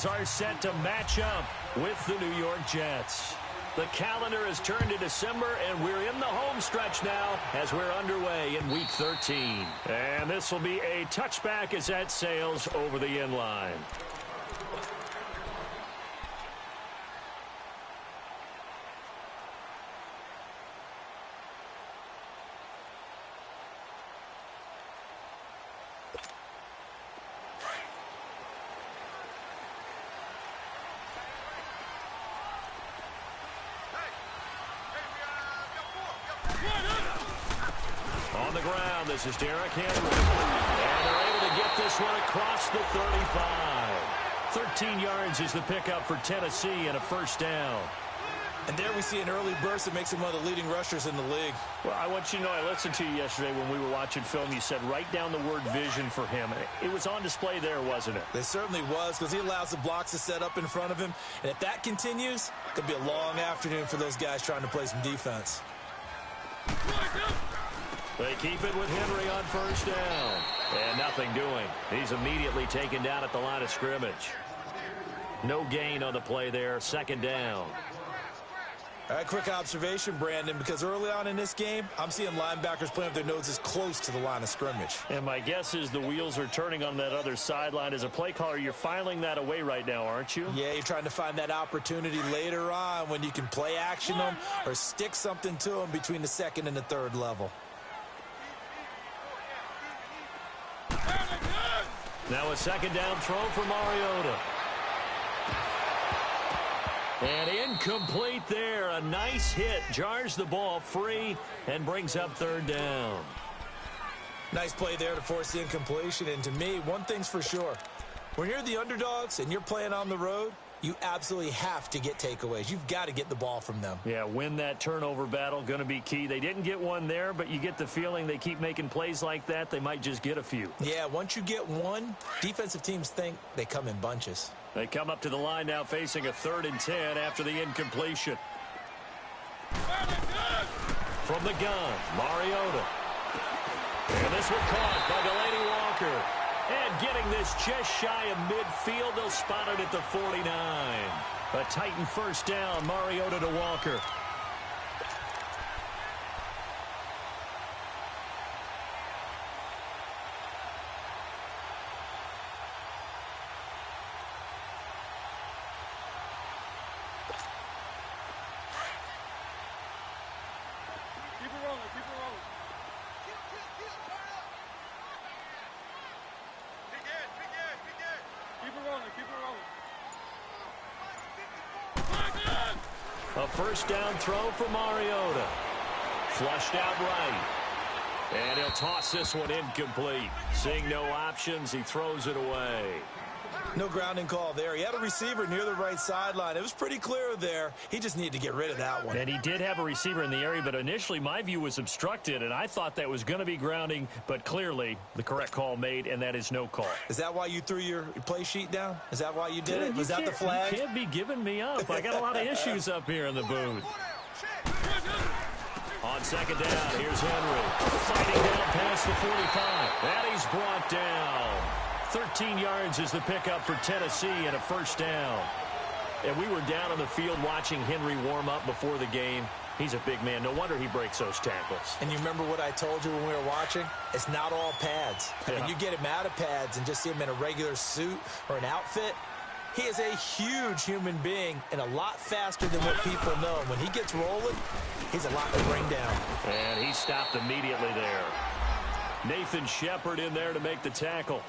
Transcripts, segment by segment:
teams are set to match up with the New York Jets. The calendar has turned to December, and we're in the home stretch now as we're underway in Week 13. And this will be a touchback as that sails over the end line. On the ground, this is Derrick Henry. And they're able to get this one across the 35. 13 yards is the pickup for Tennessee and a first down. And there we see an early burst that makes him one of the leading rushers in the league. Well, I want you to know, I listened to you yesterday when we were watching film. You said write down the word vision for him. It was on display there, wasn't it? It certainly was, because he allows the blocks to set up in front of him. And if that continues, it could be a long afternoon for those guys trying to play some defense. They keep it with Henry on first down. And nothing doing. He's immediately taken down at the line of scrimmage. No gain on the play there. Second down. All right, quick observation, Brandon, because early on in this game, I'm seeing linebackers playing with their noses close to the line of scrimmage. And my guess is the wheels are turning on that other sideline. As a play caller, you're filing that away right now, aren't you? Yeah, you're trying to find that opportunity later on when you can play action them or stick something to them between the second and the third level. Now a second down throw for Mariota. And incomplete there. A nice hit. Jars the ball free and brings up third down. Nice play there to force the incompletion. And to me, one thing's for sure. When you're the underdogs and you're playing on the road, you absolutely have to get takeaways. You've got to get the ball from them. Yeah, win that turnover battle, going to be key. They didn't get one there, but you get the feeling they keep making plays like that, they might just get a few. Yeah, once you get one, defensive teams think they come in bunches. They come up to the line now facing a 3rd and 10 after the incompletion. From the gun, Mariota. And this one caught by Delaney Walker. And getting this just shy of midfield, they'll spot it at the 49. A Titan first down, Mariota to Walker. A first down throw for Mariota. Flushed out right. And he'll toss this one incomplete. Seeing no options, he throws it away. No grounding call there. He had a receiver near the right sideline. It was pretty clear there. He just needed to get rid of that one. And he did have a receiver in the area, but initially my view was obstructed, and I thought that was going to be grounding, but clearly the correct call made, and that is no call. Is that why you threw your play sheet down? Is that why you did it? Was that the flag? You can't be giving me up. I got a lot of issues up here in the booth. On second down, here's Henry. Fighting down past the 45. And he's brought down. 13 yards is the pickup for Tennessee and a first down. And we were down on the field watching Henry warm up before the game. He's a big man. No wonder he breaks those tackles. And you remember what I told you when we were watching? It's not all pads. I mean, you get him out of pads and just see him in a regular suit or an outfit. He is a huge human being and a lot faster than what people know. When he gets rolling, he's a lot to bring down. And he stopped immediately there. Nathan Shepard in there to make the tackle.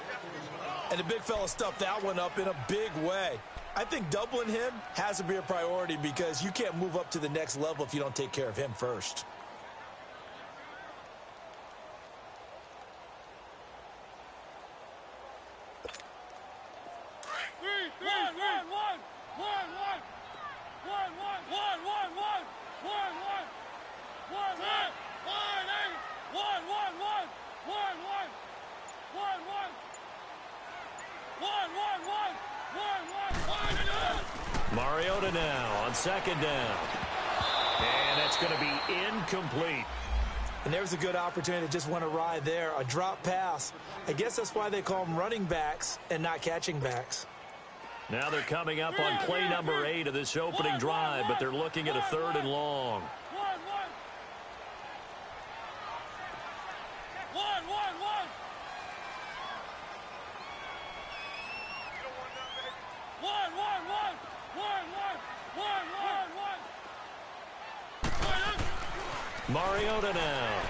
And the big fella stuffed that one up in a big way. I think doubling him has to be a priority because you can't move up to the next level if you don't take care of him first. Mariota now on second down. And that's going to be incomplete. And there's a good opportunity that just went awry there. A drop pass. I guess that's why they call them running backs and not catching backs. Now they're coming up on play number 8 of this opening drive, but they're looking at a 3rd and long. Mariota now.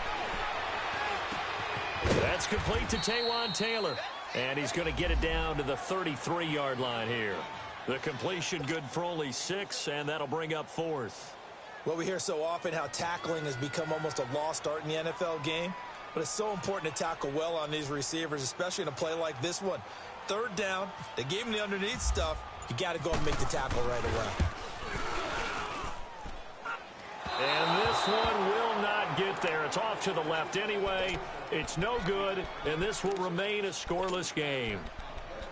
That's complete to Taywan Taylor. And he's going to get it down to the 33-yard line here. The completion good for only 6, and that'll bring up 4th. Well, we hear so often how tackling has become almost a lost art in the NFL game. But it's so important to tackle well on these receivers, especially in a play like this one. 3rd down, they gave him the underneath stuff. You got to go and make the tackle right away. And this one will not get there. It's off to the left anyway. It's no good, and this will remain a scoreless game.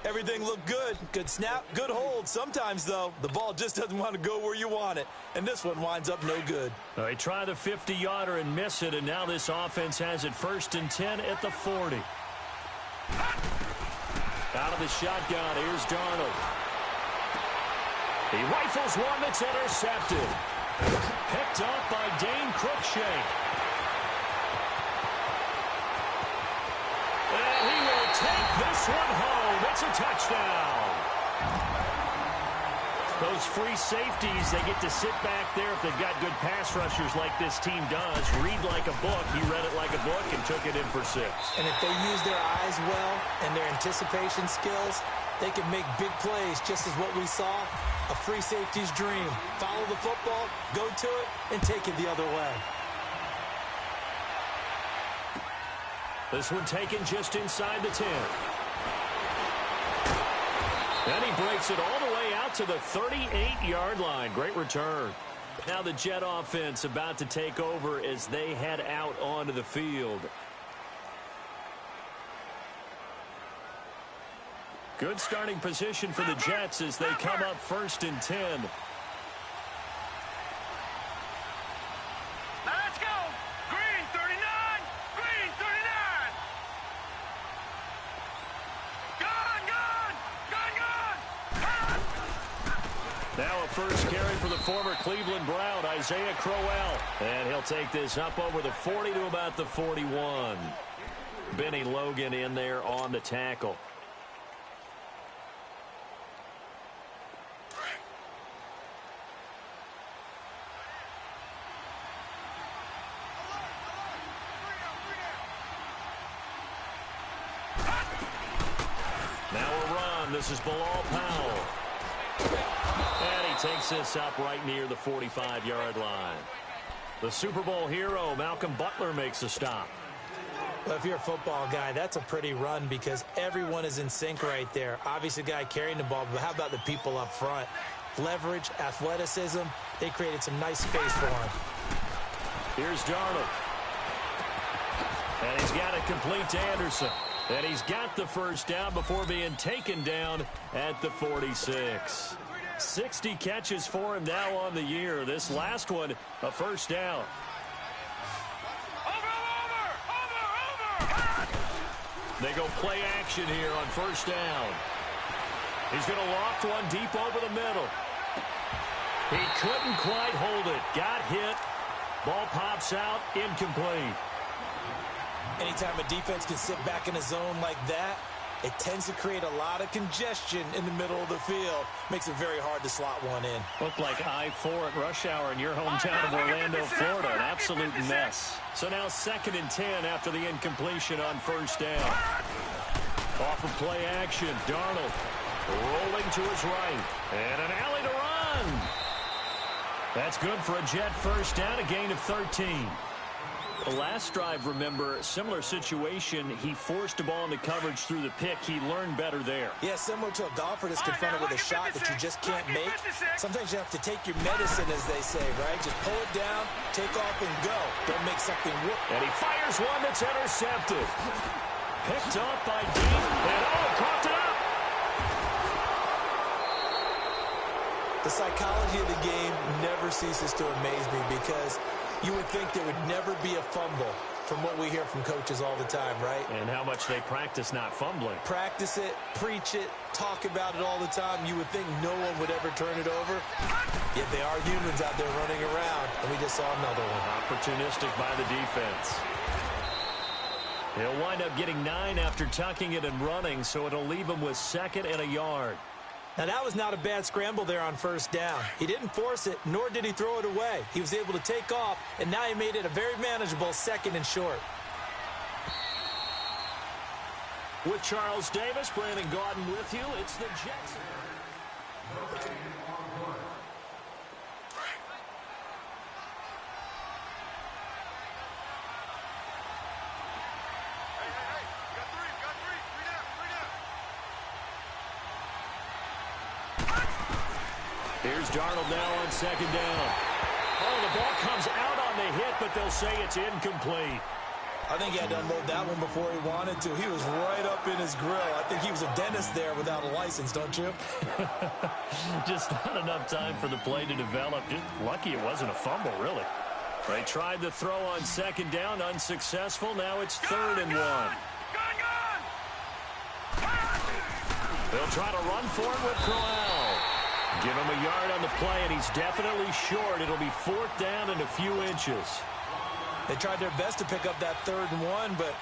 Everything looked good. Good snap, good hold. Sometimes, though, the ball just doesn't want to go where you want it. And this one winds up no good. They try the 50-yarder and miss it, and now this offense has it 1st and 10 at the 40. Out of the shotgun, here's Darnold. He rifles one that's intercepted. Picked up by Dane Cruikshank. And he will take this one home. It's a touchdown. Those free safeties, they get to sit back there if they've got good pass rushers like this team does. Read like a book. He read it like a book and took it in for 6. And if they use their eyes well and their anticipation skills, they can make big plays, just as what we saw. A free safety's dream. Follow the football, go to it, and take it the other way. This one taken just inside the 10. And he breaks it all the way out to the 38-yard line. Great return. Now the Jet offense about to take over as they head out onto the field. Good starting position for the Jets as they come up 1st and 10. Let's go! Green 39! Green 39! Gone! Now a first carry for the former Cleveland Brown, Isaiah Crowell. And he'll take this up over the 40 to about the 41. Benny Logan in there on the tackle. This is Bilal Powell. And he takes this up right near the 45-yard line. The Super Bowl hero, Malcolm Butler, makes a stop. Well, if you're a football guy, that's a pretty run because everyone is in sync right there. Obviously, the guy carrying the ball, but how about the people up front? Leverage, athleticism, they created some nice space for him. Here's Darnold. And he's got it complete to Anderson. And he's got the first down before being taken down at the 46. 60 catches for him now on the year. This last one, a first down. They go play action here on first down. He's going to loft one deep over the middle. He couldn't quite hold it. Got hit. Ball pops out, incomplete. Anytime a defense can sit back in a zone like that, it tends to create a lot of congestion in the middle of the field. Makes it very hard to slot one in. Looked like I-4 at rush hour in your hometown of Orlando, Florida. An absolute mess. So now 2nd and 10 after the incompletion on first down. Off of play action, Darnold rolling to his right. And an alley to run. That's good for a Jet first down, a gain of 13. The last drive, remember, similar situation. He forced the ball into coverage through the pick. He learned better there. Yeah, similar to a golfer that's confronted with a shot that you just can't make. Sometimes you have to take your medicine, as they say, right? Just pull it down, take off, and go. Don't make something work. And he fires one that's intercepted. Picked up by Dean. And coughed it up. The psychology of the game never ceases to amaze me because you would think there would never be a fumble. from what we hear from coaches all the time, right? And how much they practice not fumbling. Practice it, preach it, talk about it all the time. You would think no one would ever turn it over. Yet they are humans out there running around, and we just saw another one. Opportunistic by the defense. He'll wind up getting 9 after tucking it and running, so it'll leave him with 2nd and a yard. Now, that was not a bad scramble there on 1st down. He didn't force it, nor did he throw it away. He was able to take off, and now he made it a very manageable 2nd and short. With Charles Davis, Brandon Gaudin with you. It's the Jets. Here's Darnold now on 2nd down. Oh, the ball comes out on the hit, but they'll say it's incomplete. I think he had to unload that one before he wanted to. He was right up in his grill. I think he was a dentist there without a license, don't you? Just not enough time for the play to develop. Just lucky it wasn't a fumble, really. They tried to throw on 2nd down, unsuccessful. Now it's 3rd and 1. They'll try to run for it with Crowell. Give him a yard on the play, and he's definitely short. It'll be 4th down and a few inches. They tried their best to pick up that 3rd and 1, but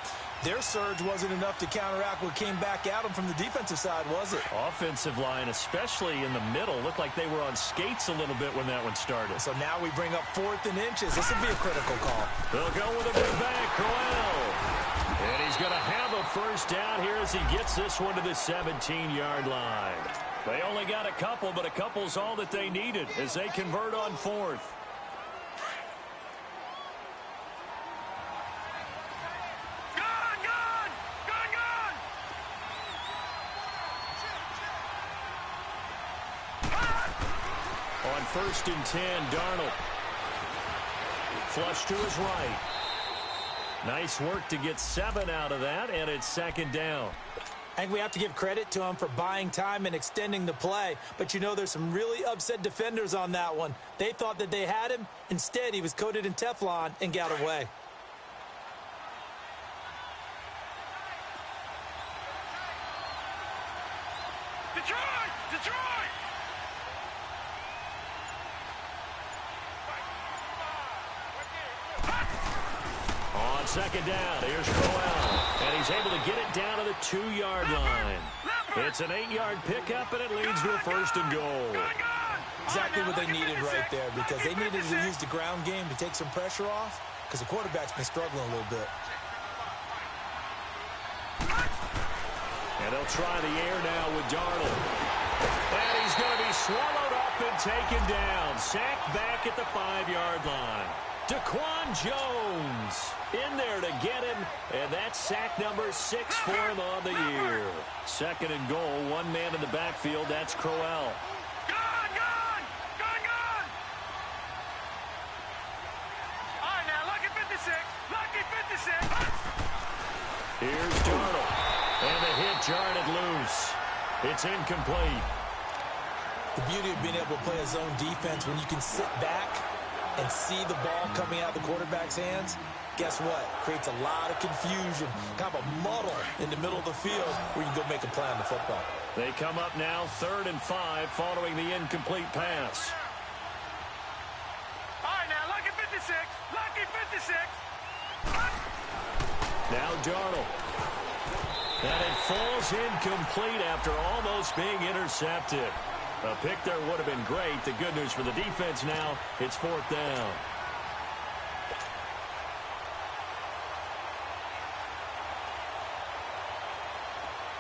their surge wasn't enough to counteract what came back at them from the defensive side, was it? Offensive line, especially in the middle, looked like they were on skates a little bit when that one started. So now we bring up 4th and inches. This would be a critical call. They'll go with a big back, Crowell. And he's going to have a 1st down here as he gets this one to the 17-yard line. They only got a couple, but a couple's all that they needed as they convert on 4th. On 1st and 10, Darnold. Flush to his right. Nice work to get 7 out of that, and it's 2nd down. I think we have to give credit to him for buying time and extending the play. But, you know, there's some really upset defenders on that one. They thought that they had him. Instead, he was coated in Teflon and got away. Detroit! Detroit! On 2nd down, here's Crowell. And he's able to get it down to the 2-yard line. It's an 8-yard pickup, and it leads to a 1st and goal. Exactly what they needed right there, because they needed to use the ground game to take some pressure off, because the quarterback's been struggling a little bit. And they'll try the air now with Darnold. And he's going to be swallowed up and taken down. Sacked back at the 5-yard line. Daquan Jones in there to get him, and that's sack number 6 for him on the year. 2nd and goal, 1 man in the backfield, that's Crowell. Gone! Gone! Gone! Gone! All right, now, lucky 56. Lucky 56. Here's Darnold, and the hit jarred it loose. It's incomplete. The beauty of being able to play a zone defense when you can sit back and see the ball coming out of the quarterback's hands, guess what? Creates a lot of confusion, kind of a muddle in the middle of the field where you can go make a play on the football. They come up now 3rd and 5 following the incomplete pass. All right, now, lucky 56. Lucky 56. Now Darnold. And it falls incomplete after almost being intercepted. A pick there would have been great. The good news for the defense now, it's 4th down.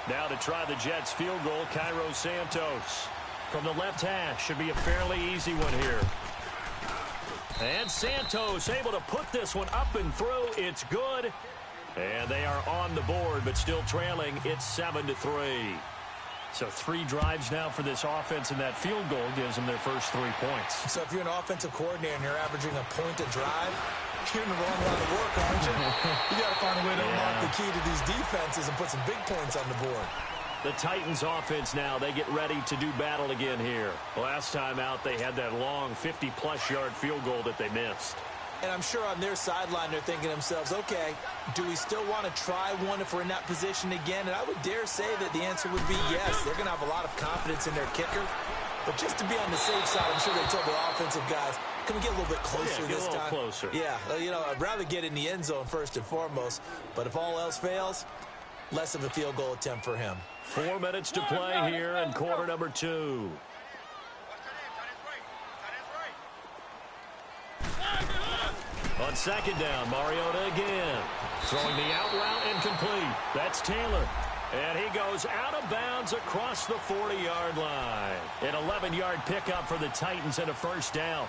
Now to try the Jets field goal, Cairo Santos. From the left hash, should be a fairly easy one here. And Santos able to put this one up and through. It's good. And they are on the board, but still trailing. It's 7-3. So 3 drives now for this offense, and that field goal gives them their first 3 points. So if you're an offensive coordinator and you're averaging a point a drive, you're in the wrong line of work, aren't you? You got to find a way to unlock the key to these defenses and put some big points on the board. The Titans offense now, they get ready to do battle again here. Last time out, they had that long 50-plus yard field goal that they missed. And I'm sure on their sideline they're thinking to themselves, okay, do we still want to try one if we're in that position again? And I would dare say that the answer would be yes. They're going to have a lot of confidence in their kicker. But just to be on the safe side, I'm sure they told their offensive guys, can we get a little bit closer this time? Get a little closer. Yeah, you know, I'd rather get in the end zone first and foremost. But if all else fails, less of a field goal attempt for him. 4 minutes to play here in quarter number 2. On second down, Mariota again. Throwing the out route incomplete. That's Taylor. And he goes out of bounds across the 40-yard line. An 11-yard pickup for the Titans and a first down.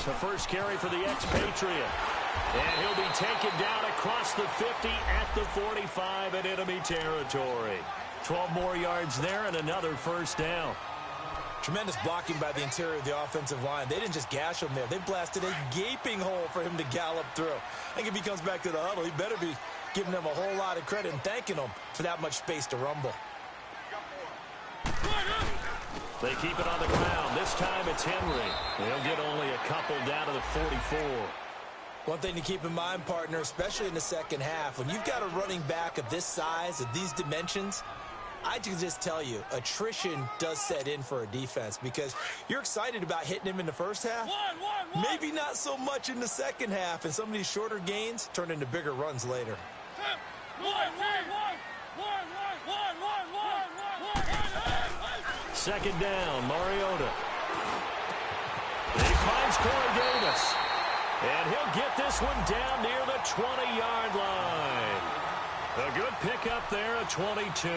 A first carry for the expatriate. And he'll be taken down across the 50 at the 45 in enemy territory. 12 more yards there and another first down. Tremendous blocking by the interior of the offensive line. They didn't just gash him there. They blasted a gaping hole for him to gallop through. I think if he comes back to the huddle, he better be giving them a whole lot of credit and thanking them for that much space to rumble. They keep it on the ground. This time it's Henry. They'll get only a couple down to the 44. One thing to keep in mind, partner, especially in the second half, when you've got a running back of this size, of these dimensions, I can just tell you, attrition does set in for a defense because you're excited about hitting him in the first half. Maybe not so much in the second half, and some of these shorter gains turn into bigger runs later. Second down, Mariota. He finds Corey Davis. And he'll get this one down near the 20-yard line. A good pickup there at 22.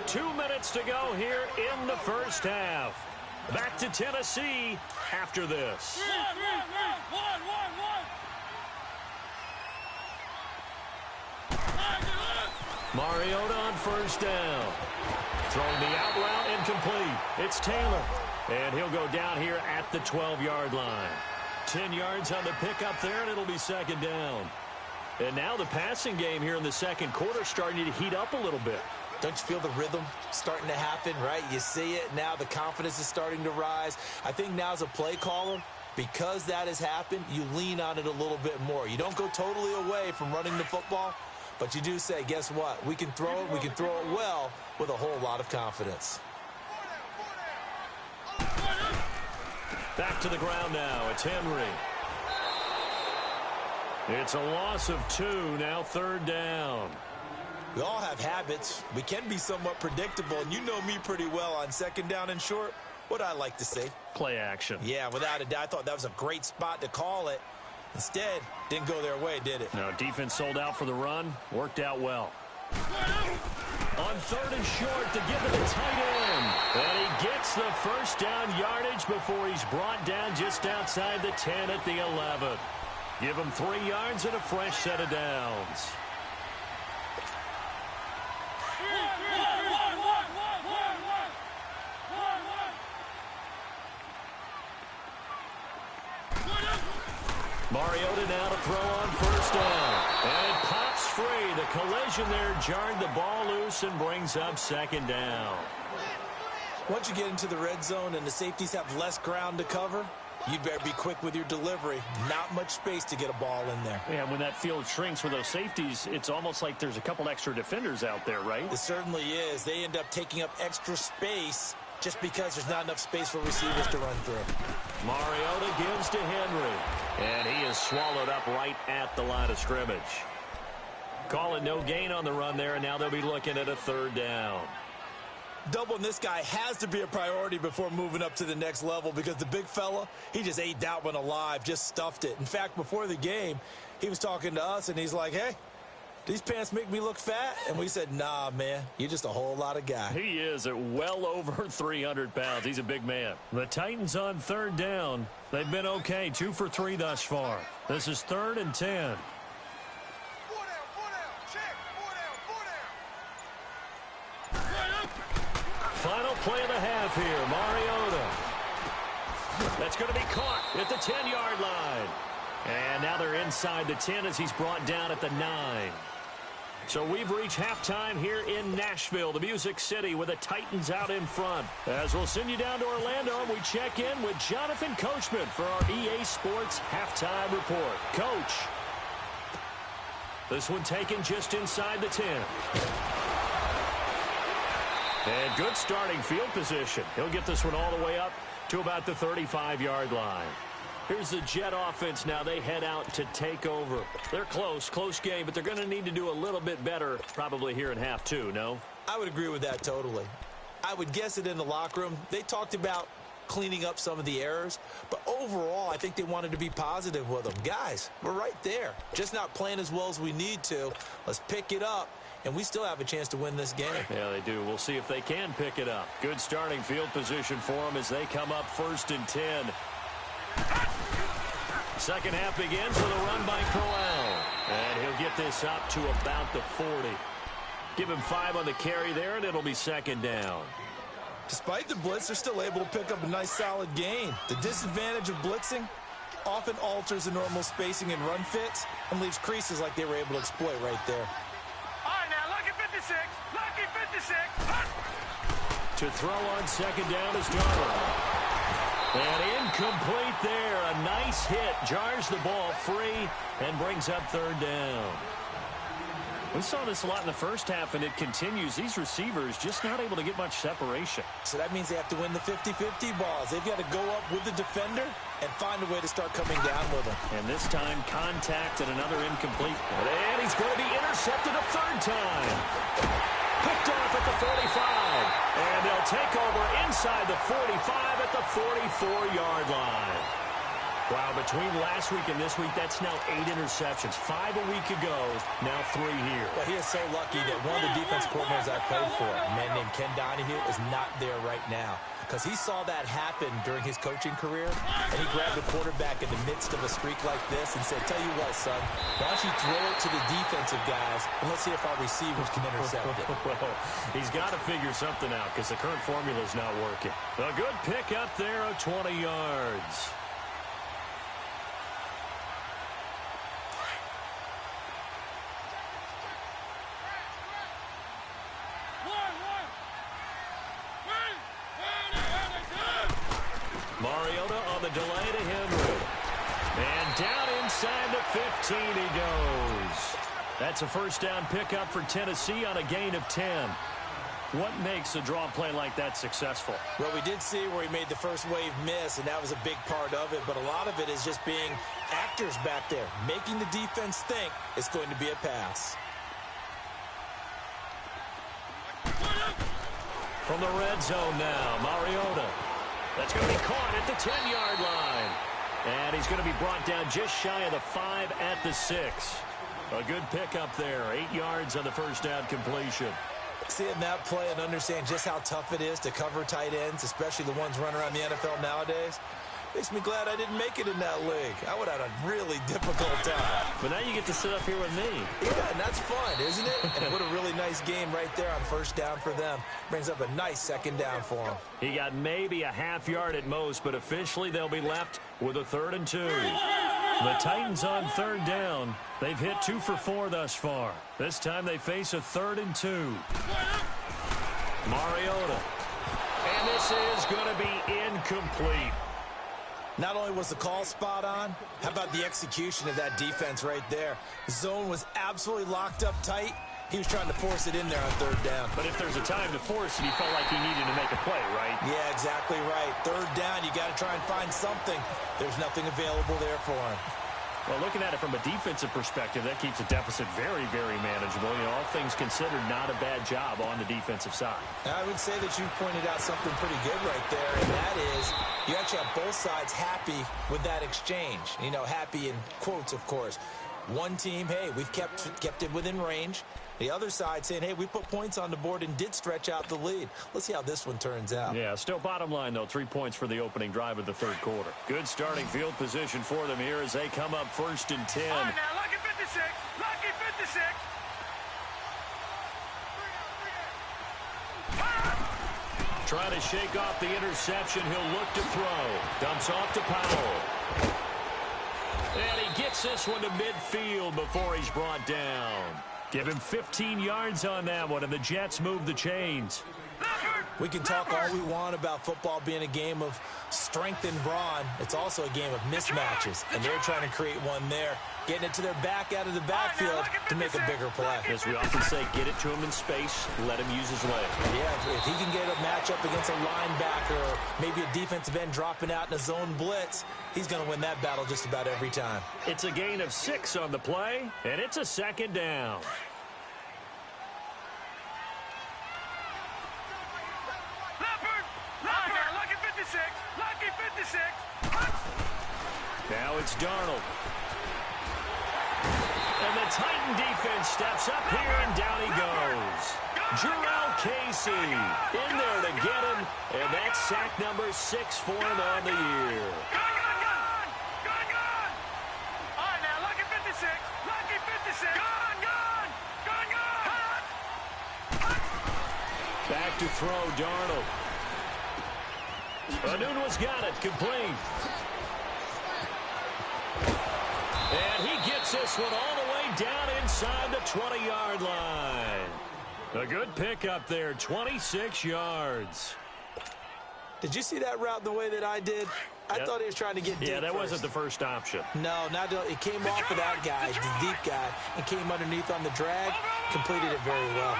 Two minutes to go here in the first half. Back to Tennessee after this. Mariota on first down. Throwing the out route incomplete. It's Taylor. And he'll go down here at the 12-yard line. 10 yards on the pickup there, and it'll be second down. And now the passing game here in the second quarter starting to heat up a little bit. Don't you feel the rhythm starting to happen, right? You see it now. The confidence is starting to rise. I think now as a play caller, because that has happened, you lean on it a little bit more. You don't go totally away from running the football, but you do say, guess what? We can throw it. We can throw it well with a whole lot of confidence. Back to the ground now. It's Henry. It's a loss of 2. Now third down. We all have habits. We can be somewhat predictable, and you know me pretty well on second down and short. What I like to see. Play action. Yeah, without a doubt. I thought that was a great spot to call it. Instead, didn't go their way, did it? No, defense sold out for the run. Worked out well. On third and short to give it a tight end. And he gets the first down yardage before he's brought down just outside the 10 at the 11. Give him 3 yards and a fresh set of downs. Mariota now to throw on first down. And it pops free. The collision there jarred the ball loose and brings up second down. Once you get into the red zone and the safeties have less ground to cover, you'd better be quick with your delivery. Not much space to get a ball in there. Yeah, when that field shrinks with those safeties, it's almost like there's a couple extra defenders out there, right? It certainly is. They end up taking up extra space just because there's not enough space for receivers to run through. Mariota gives to Henry. And he is swallowed up right at the line of scrimmage. Call it no gain on the run there, and now they'll be looking at a third down. Doubling this guy has to be a priority before moving up to the next level because the big fella, he just ate that one alive, just stuffed it. In fact, before the game, he was talking to us, and he's like, hey, these pants make me look fat? And we said, nah, man, you're just a whole lot of guy. He is at well over 300 pounds. He's a big man. The Titans on third down. They've been okay, 2 for 3 thus far. This is 3rd and 10. Final play of the half here, Mariota. That's going to be caught at the 10-yard line. And now they're inside the 10 as he's brought down at the 9. So we've reached halftime here in Nashville, the Music City, with the Titans out in front. As we'll send you down to Orlando, and we check in with Jonathan Coachman for our EA Sports Halftime Report. Coach, this one taken just inside the 10. And good starting field position. He'll get this one all the way up to about the 35-yard line. Here's the Jet offense now. They head out to take over. They're close game, but they're going to need to do a little bit better probably here in half 2, no? I would agree with that totally. I would guess it in the locker room. They talked about cleaning up some of the errors, but overall, I think they wanted to be positive with them. Guys, we're right there. Just not playing as well as we need to. Let's pick it up, and we still have a chance to win this game. Yeah, they do. We'll see if they can pick it up. Good starting field position for them as they come up 1st and 10. Second half begins with a run by Crowell. And he'll get this up to about the 40. Give him 5 on the carry there, and it'll be 2nd down. Despite the blitz, they're still able to pick up a nice solid gain. The disadvantage of blitzing often alters the normal spacing and run fits and leaves creases like they were able to exploit right there. All right, now, lucky 56. Lucky 56. To throw on 2nd down is Darnold. And incomplete there. A nice hit. Jars the ball free and brings up 3rd down. We saw this a lot in the first half, and it continues. These receivers just not able to get much separation. So that means they have to win the 50-50 balls. They've got to go up with the defender and find a way to start coming down with them. And this time, contact and another incomplete. And he's going to be intercepted a 3rd time. Picked off at the 45. And they'll take over inside the 45 at the 44-yard line. Wow, between last week and this week, that's now 8 interceptions. 5 a week ago, now 3 here. Well, he is so lucky that one of the defense coordinators I played for, a man named Ken Donahue, is not there right now. Because he saw that happen during his coaching career, and he grabbed the quarterback in the midst of a streak like this and said, tell you what, son, why don't you throw it to the defensive guys, and let's see if our receivers can intercept it. Well, he's got to figure something out because the current formula is not working. A good pick up there of 20 yards. Mariota on the delay to Henry. And down inside the 15 he goes. That's a 1st down pickup for Tennessee on a gain of 10. What makes a draw play like that successful? Well, we did see where he made the first wave miss, and that was a big part of it. But a lot of it is just being actors back there, making the defense think it's going to be a pass. From the red zone now, Mariota. That's going to be caught at the 10-yard line. And he's going to be brought down just shy of the 5 at the 6. A good pickup there. 8 yards on the 1st down completion. Seeing that play and understand just how tough it is to cover tight ends, especially the ones running around the NFL nowadays, makes me glad I didn't make it in that league. I would have had a really difficult time. But now you get to sit up here with me. Yeah, and that's fun, isn't it? And what a really nice game right there on 1st down for them. Brings up a nice 2nd down for them. He got maybe a half yard at most, but officially they'll be left with a 3rd and 2. The Titans on 3rd down. They've hit 2 for 4 thus far. This time they face a 3rd and 2. Mariota. And this is going to be incomplete. Not only was the call spot on, how about the execution of that defense right there? The zone was absolutely locked up tight. He was trying to force it in there on 3rd down. But if there's a time to force it, he felt like he needed to make a play, right? Yeah, exactly right. 3rd down, you got to try and find something. There's nothing available there for him. Well, looking at it from a defensive perspective, that keeps the deficit very, very manageable. You know, all things considered, not a bad job on the defensive side. I would say that you pointed out something pretty good right there, and that is you actually have both sides happy with that exchange. You know, happy in quotes, of course. One team, hey, we've kept it within range. The other side saying, hey, we put points on the board and did stretch out the lead. Let's see how this one turns out. Yeah, still bottom line, though, 3 points for the opening drive of the third quarter. Good starting field position for them here as they come up 1st and 10. All right, now, lucky 56. Lucky 56. Trying to shake off the interception. He'll look to throw. Dumps off to Powell. And he gets this one to midfield before he's brought down. Give him 15 yards on that one, and the Jets move the chains. We can talk all we want about football being a game of strength and brawn. It's also a game of mismatches, and they're trying to create one there, getting it to their back out of the backfield to make a bigger play. As we often say, get it to him in space, let him use his leg. Yeah, if he can get a matchup against a linebacker or maybe a defensive end dropping out in a zone blitz, he's going to win that battle just about every time. It's a gain of 6 on the play, and it's a 2nd down. Lucky 56. Lucky 56. Now it's Darnold. And the Titan defense steps up here, and down he goes. Jarrell Casey in there to get him, and that's sack number 6 for him on the year. Gone. All right, now, lucky 56. Lucky 56. Gone. Back to throw, Darnold. Anuno's got it, complete. And he gets this one all the way down inside the 20-yard line. A good pickup there, 26 yards. Did you see that route the way that I did? I thought he was trying to get deep. Yeah, that first. wasn't the first option. No, it came off of that guy, the deep guy, and came underneath on the drag, completed it very well.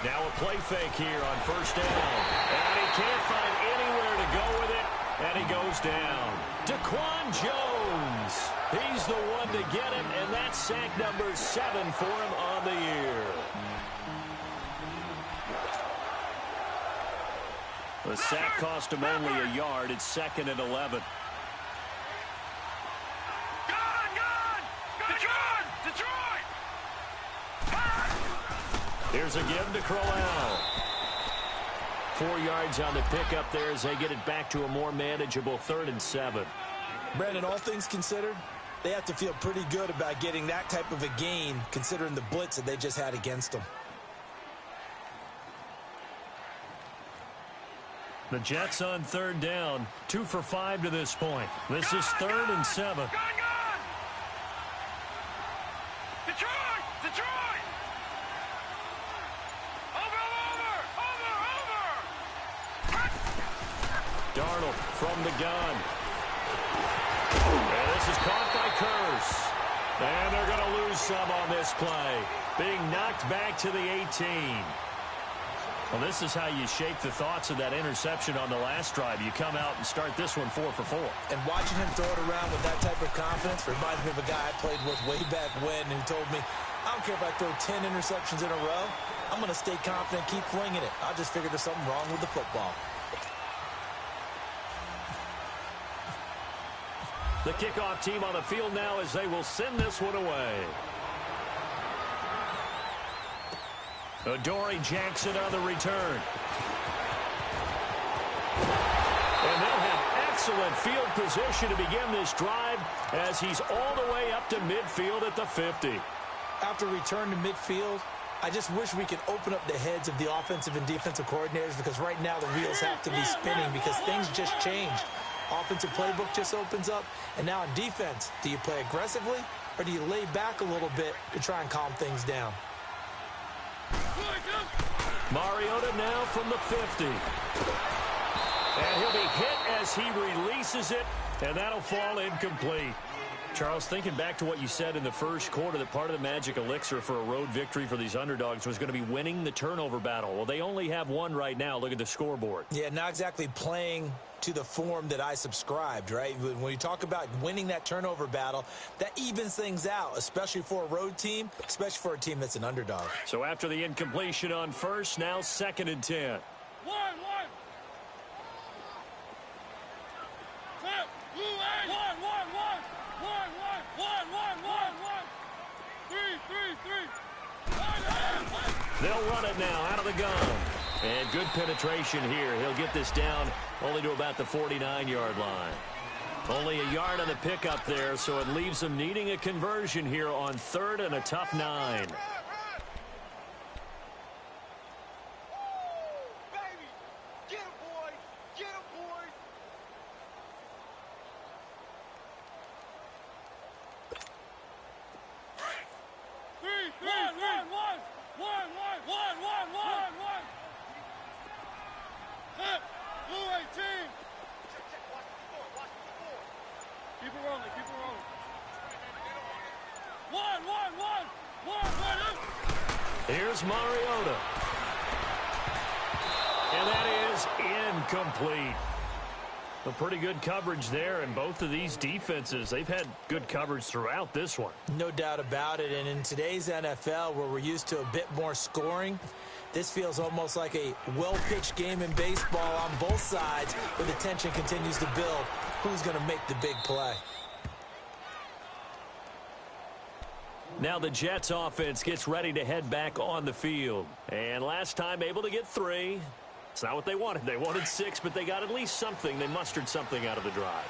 Now a play fake here on 1st down. And he can't find anywhere to go with it, and he goes down. Daquan Jones, he's the one to get him, and that's sack number 7 for him on the year. The sack cost him only a yard. It's 2nd and 11. Detroit! Here's a give to Crowell. 4 yards on the pickup there as they get it back to a more manageable 3rd and 7. Brandon, all things considered, they have to feel pretty good about getting that type of a gain considering the blitz that they just had against them. The Jets on 3rd down, 2 for 5 to this point. This is 3rd and 7. Gone! Detroit! Over! Darnold from the gun. And this is caught by Curse. And they're going to lose some on this play. Being knocked back to the 18. Well, this is how you shape the thoughts of that interception on the last drive. You come out and start this one 4 for 4. And watching him throw it around with that type of confidence reminds me of a guy I played with way back when who told me, I don't care if I throw 10 interceptions in a row. I'm going to stay confident, keep flinging it. I just figured there's something wrong with the football. The kickoff team on the field now as they will send this one away. Adoree Jackson on the return. And they'll have excellent field position to begin this drive as he's all the way up to midfield at the 50. After return to midfield, I just wish we could open up the heads of the offensive and defensive coordinators because right now the wheels have to be spinning because things just changed. Offensive playbook just opens up, and now in defense, do you play aggressively or do you lay back a little bit to try and calm things down? Mariota now from the 50. And he'll be hit as he releases it, and that'll fall incomplete. Charles, thinking back to what you said in the first quarter, that part of the magic elixir for a road victory for these underdogs was going to be winning the turnover battle. Well, they only have one right now. Look at the scoreboard. Yeah, not exactly playing to the form that I subscribed, right? When you talk about winning that turnover battle, that evens things out, especially for a road team, especially for a team that's an underdog. So after the incompletion on first, now 2nd and 10. One. They'll run it now out of the gun. And good penetration here. He'll get this down only to about the 49-yard line. Only a yard on the pickup there, so it leaves them needing a conversion here on 3rd and a tough 9. Here's Mariota. And that is incomplete. A pretty good coverage there, and both of these defenses, they've had good coverage throughout this one. No doubt about it, and in today's NFL, where we're used to a bit more scoring, this feels almost like a well-pitched game in baseball on both sides, where the tension continues to build. Who's going to make the big play? Now the Jets offense gets ready to head back on the field. And last time able to get 3. It's not what they wanted. They wanted 6, but they got at least something. They mustered something out of the drive.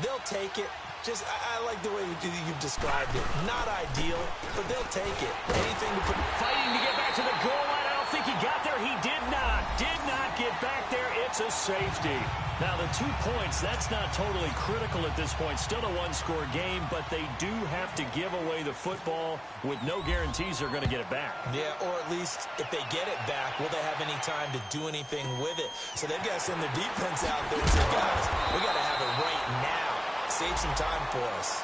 They'll take it. I like the way you've described it. Not ideal, but they'll take it. Anything to put... Fighting to get back to the goal line. I don't think he got there. He did not. Did not get back there. It's a safety. Now, the 2 points, that's not totally critical at this point. Still a one-score game, but they do have to give away the football with no guarantees they're going to get it back. Yeah, or at least if they get it back, will they have any time to do anything with it? So they've got to send their defense out there and say, guys, we got to have it right now. Save some time for us.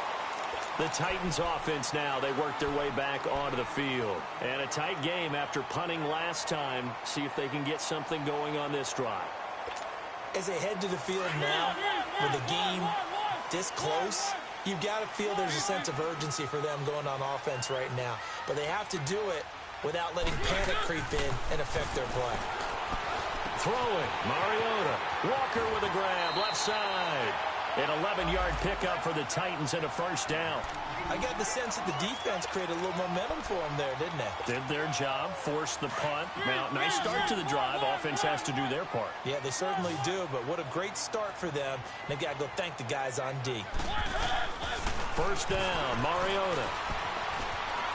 The Titans offense now, they work their way back onto the field. And a tight game after punting last time. See if they can get something going on this drive. As they head to the field now, with the game this close, you've got to feel there's a sense of urgency for them going on offense right now. But they have to do it without letting panic creep in and affect their play. Throwing, Mariota. Walker with a grab, left side. An 11-yard pickup for the Titans and a first down. I got the sense that the defense created a little momentum for them there, didn't they? Did their job, forced the punt. Now, nice start to the drive. Offense has to do their part. Yeah, they certainly do, but what a great start for them. They've got to go thank the guys on D. First down, Mariota.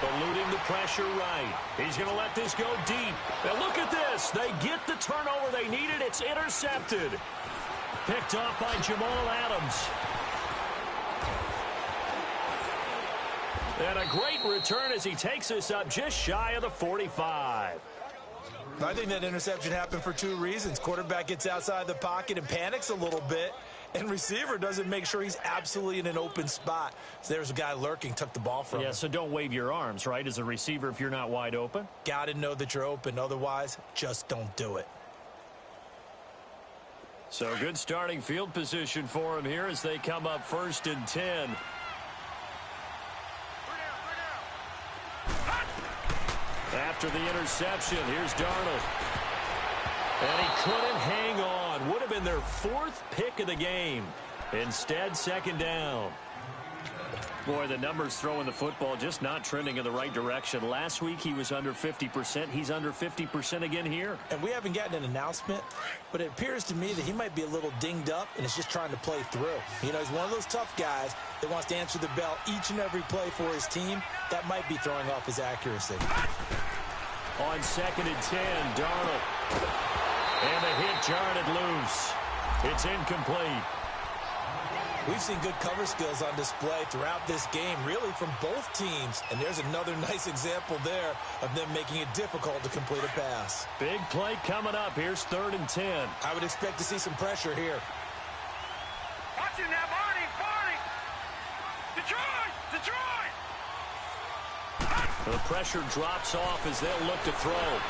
Eluding the pressure right. He's going to let this go deep. Now, look at this. They get the turnover they needed. It's intercepted. Picked up by Jamal Adams. And a great return as he takes us up just shy of the 45. I think that interception happened for 2 reasons. Quarterback gets outside the pocket and panics a little bit, and receiver doesn't make sure he's absolutely in an open spot. So there's a guy lurking, took the ball from him. Yeah, so don't wave your arms, right, as a receiver if you're not wide open. Got to know that you're open. Otherwise, just don't do it. So good starting field position for him here as they come up 1st and 10. After the interception, here's Darnold. And he couldn't hang on. Would have been their 4th pick of the game. Instead, 2nd down. Boy, the numbers throwing the football just not trending in the right direction. Last week, he was under 50%. He's under 50% again here. And we haven't gotten an announcement, but it appears to me that he might be a little dinged up and is just trying to play through. You know, he's one of those tough guys that wants to answer the bell each and every play for his team. That might be throwing off his accuracy. On 2nd and 10, Darnold. And the hit jarred loose. It's incomplete. We've seen good cover skills on display throughout this game, really from both teams. And there's another nice example there of them making it difficult to complete a pass. Big play coming up. Here's 3rd and 10. I would expect to see some pressure here. Watch it now, Barney! Detroit! The pressure drops off as they'll look to throw.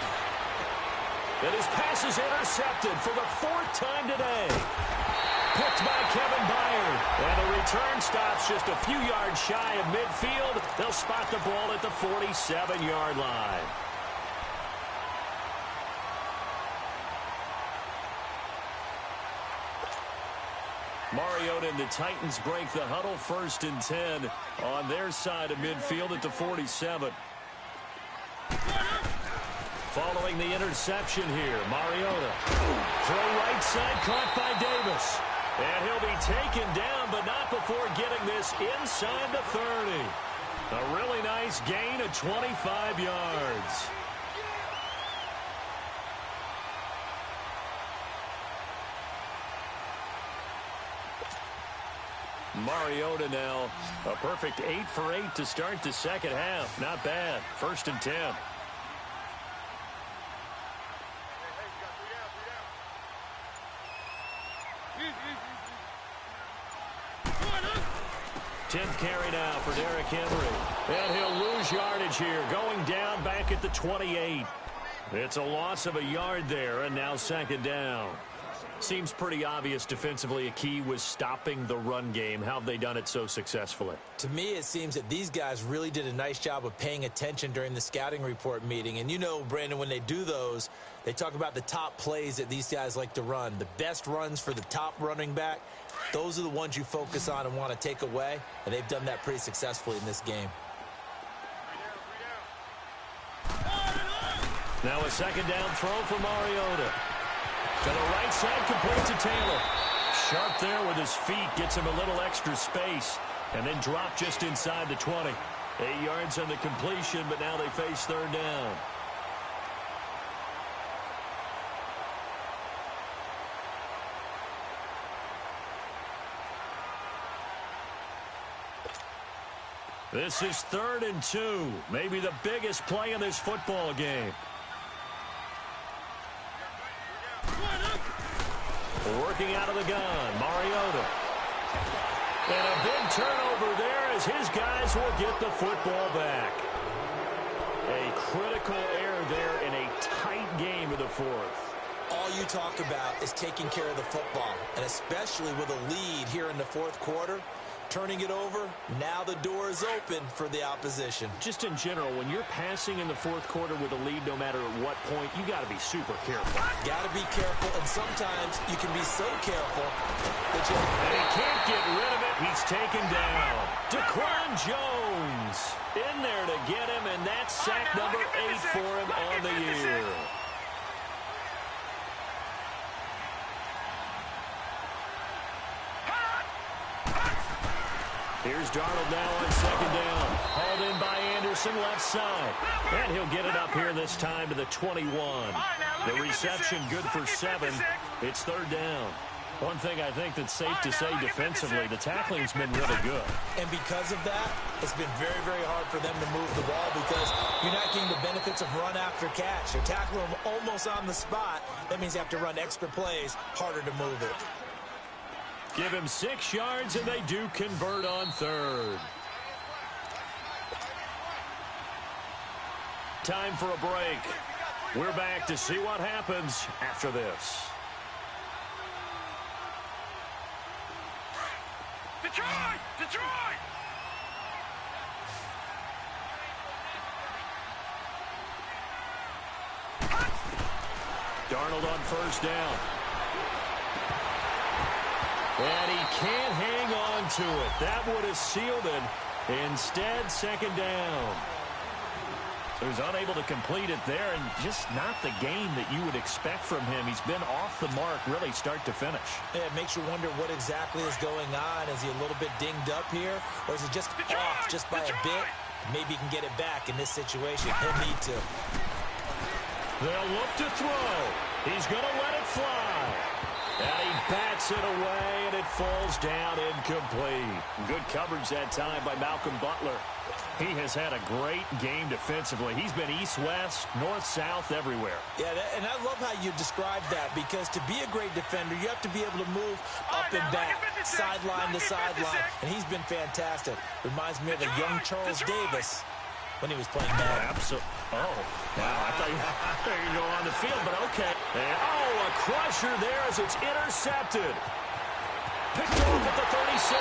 And his pass is intercepted for the 4th time today. Picked by Kevin Byard. And the return stops just a few yards shy of midfield. They'll spot the ball at the 47-yard line. Mariota and the Titans break the huddle. 1st and 10 on their side of midfield at the 47. Following the interception here, Mariota. Throw right side, caught by Davis. And he'll be taken down, but not before getting this inside the 30. A really nice gain of 25 yards. Mariota now, a perfect 8 for 8 to start the second half. Not bad. 1st and 10. 10th carry now for Derrick Henry. And he'll lose yardage here, going down back at the 28. It's a loss of a yard there, and now 2nd down. Seems pretty obvious defensively a key was stopping the run game. How have they done it so successfully? To me, it seems that these guys really did a nice job of paying attention during the scouting report meeting. And you know, Brandon, when they do those, they talk about the top plays that these guys like to run. The best runs for the top running back, those are the ones you focus on and want to take away. And they've done that pretty successfully in this game. Now a 2nd down throw for Mariota. To the right side, complete to Taylor. Sharp there with his feet, gets him a little extra space, and then drop just inside the 20. 8 yards on the completion, but now they face 3rd down. This is 3rd and 2, maybe the biggest play in this football game. Working out of the gun, Mariota. And a big turnover there as his guys will get the football back. A critical error there in a tight game of the 4th. All you talk about is taking care of the football, and especially with a lead here in the 4th quarter. Turning it over, now the door is open for the opposition. Just in general, when you're passing in the 4th quarter with a lead, no matter at what point, you got to be super careful. Got to be careful, and sometimes you can be so careful that you... And he can't get rid of it. He's taken down. DaQuan Jones in there to get him, and that's sack number 8 for him on the year. Here's Darnold now on 2nd down. Hauled in by Anderson, left side. And he'll get it up here this time to the 21. The reception good for 7. It's 3rd down. One thing I think that's safe to say defensively, the tackling's been really good. And because of that, it's been very, very hard for them to move the ball because you're not getting the benefits of run after catch. You're tackling them almost on the spot. That means you have to run extra plays, harder to move it. Give him 6 yards, and they do convert on 3rd. Time for a break. We're back to see what happens after this. Detroit! Detroit! Darnold on 1st down. And he can't hang on to it. That would have sealed it. Instead, 2nd down. So he's unable to complete it there, and just not the game that you would expect from him. He's been off the mark, really, start to finish. Yeah, it makes you wonder what exactly is going on. Is he a little bit dinged up here, or is he just off just by a bit? Maybe he can get it back in this situation. He'll need to. They'll look to throw. He's going to let it fly. And he bats it away, and it falls down incomplete. Good coverage that time by Malcolm Butler. He has had a great game defensively. He's been east-west, north-south, everywhere. Yeah, and I love how you describe that, because to be a great defender, you have to be able to move up and back, sideline to sideline, and he's been fantastic. Reminds me of a young Charles Davis when he was playing Madden. Absolutely. Oh, wow, I thought you go on the field, but okay. And, a crusher there as it's intercepted. Picked off at the 36.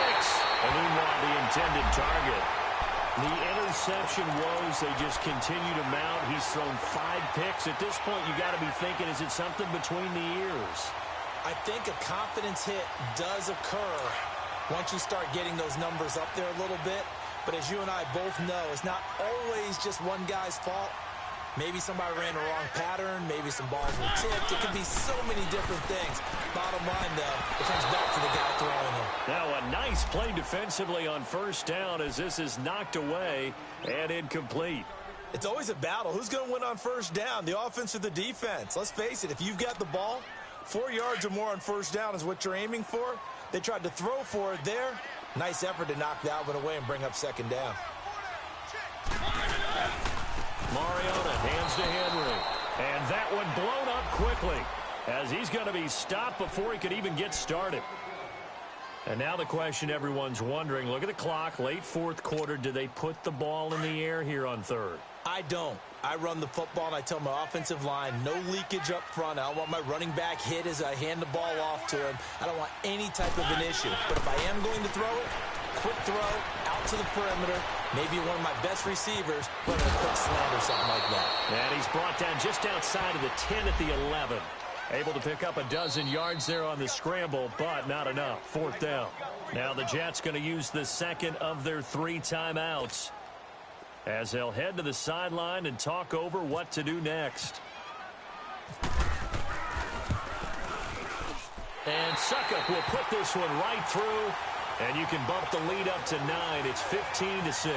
And meanwhile, the intended target. The interception woes, they just continue to mount. He's thrown 5 picks. At this point, you got to be thinking, is it something between the ears? I think a confidence hit does occur once you start getting those numbers up there a little bit. But as you and I both know, it's not always just one guy's fault. Maybe somebody ran the wrong pattern. Maybe some balls were tipped. It could be so many different things. Bottom line, though, it comes back to the guy throwing them. Now a nice play defensively on first down as this is knocked away and incomplete. It's always a battle. Who's going to win on first down, the offense or the defense? Let's face it, if you've got the ball, 4 yards or more on first down is what you're aiming for. They tried to throw for it there. Nice effort to knock that one away and bring up second down. Mariota hands to Henry. And that one blown up quickly as he's going to be stopped before he could even get started. And now the question everyone's wondering, look at the clock, late fourth quarter, do they put the ball in the air here on third? I don't. I run the football, and I tell my offensive line, no leakage up front. I don't want my running back hit as I hand the ball off to him. I don't want any type of an issue. But if I am going to throw it, quick throw, out to the perimeter, maybe one of my best receivers running a quick slant or something like that. And he's brought down just outside of the 10 at the 11. Able to pick up a dozen yards there on the scramble, but not enough. Fourth down. Now the Jets going to use the second of their 3 timeouts as they'll head to the sideline and talk over what to do next. And Suckup will put this one right through, and you can bump the lead up to 9. It's 15-6.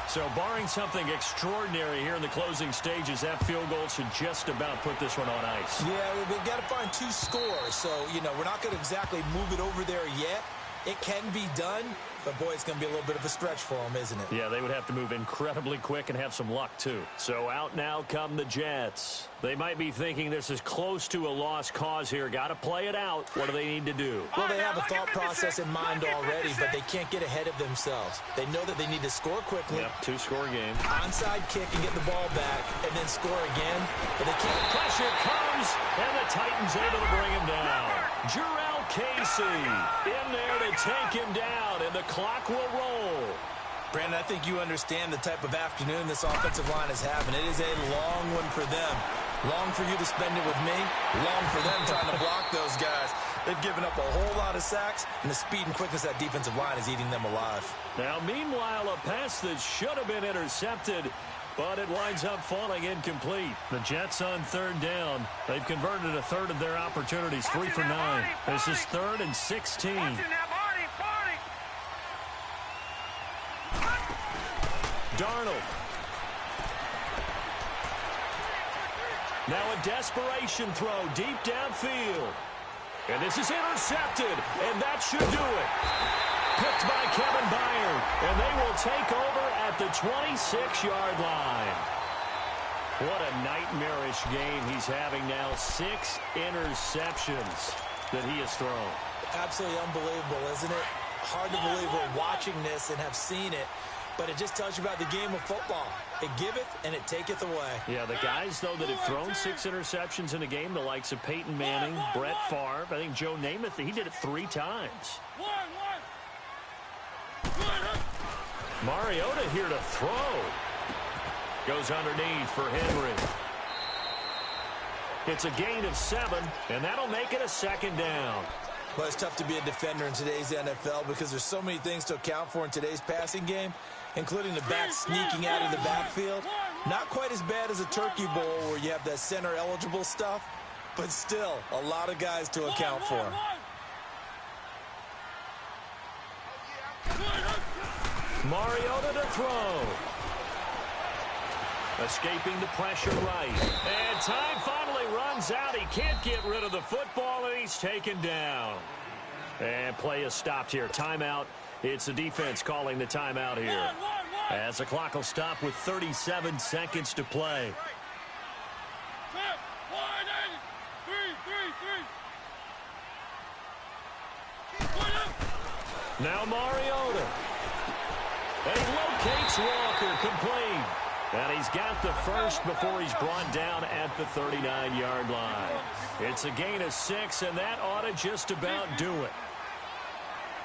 So barring something extraordinary here in the closing stages, that field goal should just about put this one on ice. Yeah, we've got to find 2 scores. So, we're not going to exactly move it over there yet. It can be done, but, boy, it's going to be a little bit of a stretch for them, isn't it? Yeah, they would have to move incredibly quick and have some luck, too. So out now come the Jets. They might be thinking this is close to a lost cause here. Got to play it out. What do they need to do? Well, they have a thought process in mind already, but they can't get ahead of themselves. They know that they need to score quickly. Yep, 2-score game. Onside kick and get the ball back, and then score again. But they can't. Pressure comes, and the Titans able to bring him down. Jarrell Casey in there to take him down, and the clock will roll. Brandon, I think you understand the type of afternoon this offensive line is having. It is a long one for them. Long for you to spend it with me. Long for them trying to block those guys. They've given up a whole lot of sacks, and the speed and quickness of that defensive line is eating them alive. Now, meanwhile, a pass that should have been intercepted, but it winds up falling incomplete. The Jets on third down. They've converted a third of their opportunities, 3 for 9. This is 3rd and 16. Darnold. Now a desperation throw deep downfield. And this is intercepted, and that should do it. Picked by Kevin Byard, and they will take over at the 26-yard line. What a nightmarish game he's having now. 6 interceptions that he has thrown. Absolutely unbelievable, isn't it? Hard to believe we're watching this and have seen it. But it just tells you about the game of football. It giveth and it taketh away. Yeah, the guys, though, that have thrown 6 interceptions in a game, the likes of Peyton Manning, Brett Favre, I think Joe Namath, he did it 3 times. Mariota here to throw. Goes underneath for Henry. It's a gain of 7, and that'll make it a 2nd down. Well, it's tough to be a defender in today's NFL because there's so many things to account for in today's passing game, including the back sneaking out of the backfield. Not quite as bad as a turkey bowl where you have that center-eligible stuff, but still a lot of guys to account for. Mariota to throw. Escaping the pressure right. And time finally runs out. He can't get rid of the football, and he's taken down. And play is stopped here. Timeout. It's the defense calling the timeout here. As the clock will stop with 37 seconds to play. Now Mariota. And he locates Walker, complete. And he's got the first before he's brought down at the 39-yard line. It's a gain of 6, and that ought to just about do it.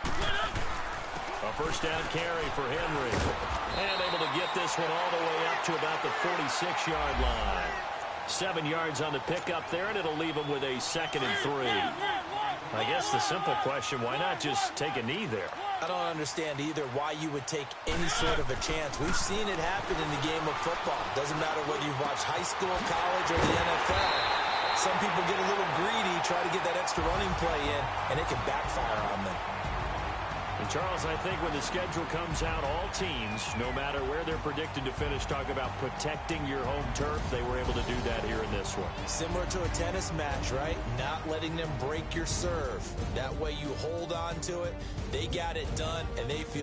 A first down carry for Henry. And able to get this one all the way up to about the 46-yard line. 7 yards on the pickup there, and it'll leave him with a 2nd and 3. I guess the simple question, why not just take a knee there? I don't understand either why you would take any sort of a chance. We've seen it happen in the game of football. Doesn't matter whether you've watched high school, college, or the NFL. Some people get a little greedy, try to get that extra running play in, and it can backfire on them. And Charles, I think when the schedule comes out, all teams, no matter where they're predicted to finish, talk about protecting your home turf. They were able to do that here in this one. Similar to a tennis match, right? Not letting them break your serve. That way you hold on to it. They got it done, and they feel